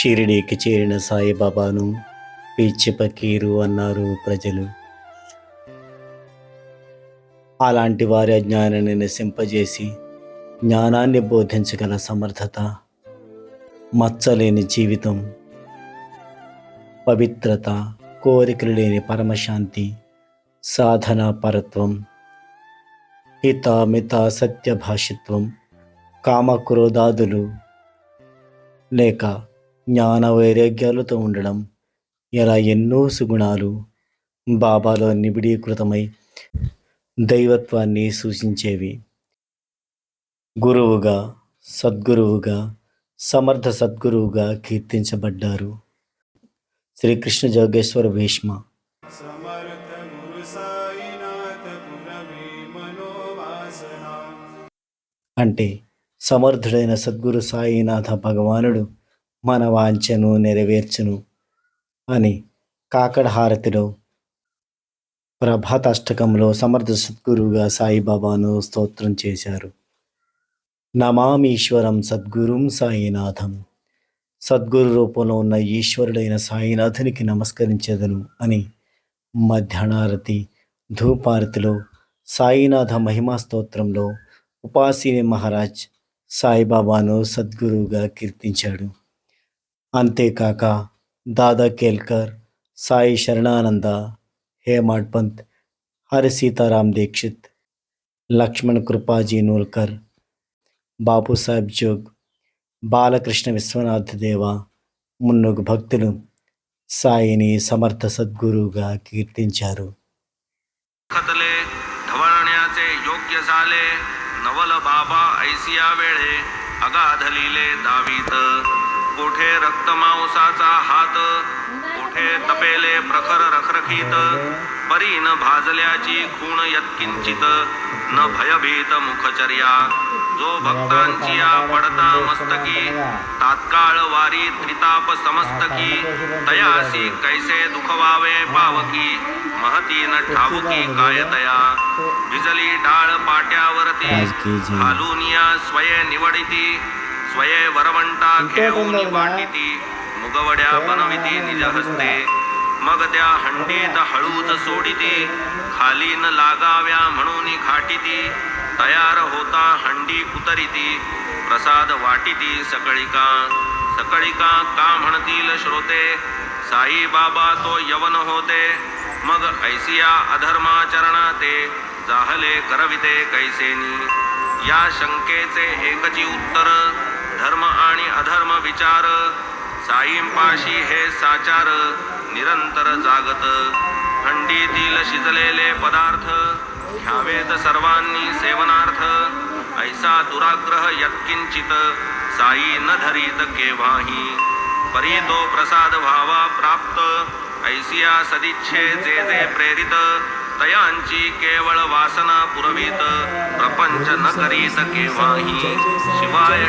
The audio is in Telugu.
షిరిడీకి చేరిన సాయిబాబాను పిచ్చి పకీరు అన్నారు ప్రజలు. అలాంటి వారి అజ్ఞానాన్ని నశింపజేసి జ్ఞానాన్ని బోధించగల సమర్థత, మచ్చలేని జీవితం, పవిత్రత, కోరికలు లేని పరమశాంతి, సాధనా పరత్వం, హిత మిత సత్యభాషిత్వం, కామక్రోధాదులు లేక జ్ఞాన వైరాగ్యాలతో ఉండడం, ఇలా ఎన్నో సుగుణాలు బాబాలో నిబిడీకృతమై దైవత్వాన్ని సూచించేవి. గురువుగా, సద్గురువుగా, సమర్థ సద్గురువుగా కీర్తించబడ్డారు శ్రీకృష్ణ జోగేశ్వర భీష్మ. అంటే సమర్థుడైన సద్గురు సాయినాథ భగవానుడు మన వాంఛను నెరవేర్చును అని కాకడ హారతిలో ప్రభాతాష్టకంలో సమర్థ సద్గురువుగా సాయిబాబాను స్తోత్రం చేశారు. నమామీశ్వరం సద్గురుం సాయినాథం. సద్గురు రూపంలో ఉన్న ఈశ్వరుడైన సాయినాథునికి నమస్కరించేదను అని మధ్యాహ్నారతి ధూపారతిలో సాయినాథ మహిమా స్తోత్రంలో ఉపాసిని మహారాజ్ సాయిబాబాను సద్గురువుగా కీర్తించాడు. అంతేకాక దాదా కేల్కర్, సాయి శరణానంద, హేమాడ్ పంత్, హరి సీతారాం దీక్షిత్, లక్ష్మణ్ కృపాజీ నూల్కర్, బాపు సాహెబ్ జోగ్, బాలకృష్ణ విశ్వనాథ్ దేవ మున్నుగు భక్తులు సాయిని సమర్థ సద్గురువుగా కీర్తించారు. ढवळण्याचे योग्य झाले नवल बाबा ऐसिया वेळे अगाध लिले दावीत कोठे रक्त मांसाचा हात कोठे तपेले प्रखर रखरखीत परीन भाजल्याची खूण यत्किंचित न भयभीत मुखचर्या जो भक्तांची पडता मस्तकी तात्काळ वारी त्रिताप समस्तकी तयासी कैसे दुखवावे पावकी महती न ठावकी कायतया भिजली डाळ पाट्यावरती हालुनिया स्वये निवडिती स्वये वरवंटा घेऊन वाटिती मुगवड्या बनविती निज हस्ते मग त्या हंडीत हळूच सोडिती खाली न लागाव्या म्हणून घाटिती तयार होता हंडी उतरिती प्रसाद वाटिती सकळिका सकळिका का म्हणतील श्रोते साई बाबा तो यवन होते मग ऐसिया अधर्माचरणाते जाहले करविते कैसेनी या शंकेचे एकची उत्तर धर्म आणि अधर्म विचार साईंपाशी हे साचार निरंतर जागत हंडीतील शिजलेले पदार्थ घ्यावेत सर्वांनी सेवनार्थ ऐसा दुराग्रह यत्किंचित साई न धरीत केव्हाही परी तो प्रसाद व्हावा प्राप्त ऐसिया सदिच्छे जे जे प्रेरित तयांची केवळ वासना पुरवीत प्रपंच न करीत केव्हाही शिवाय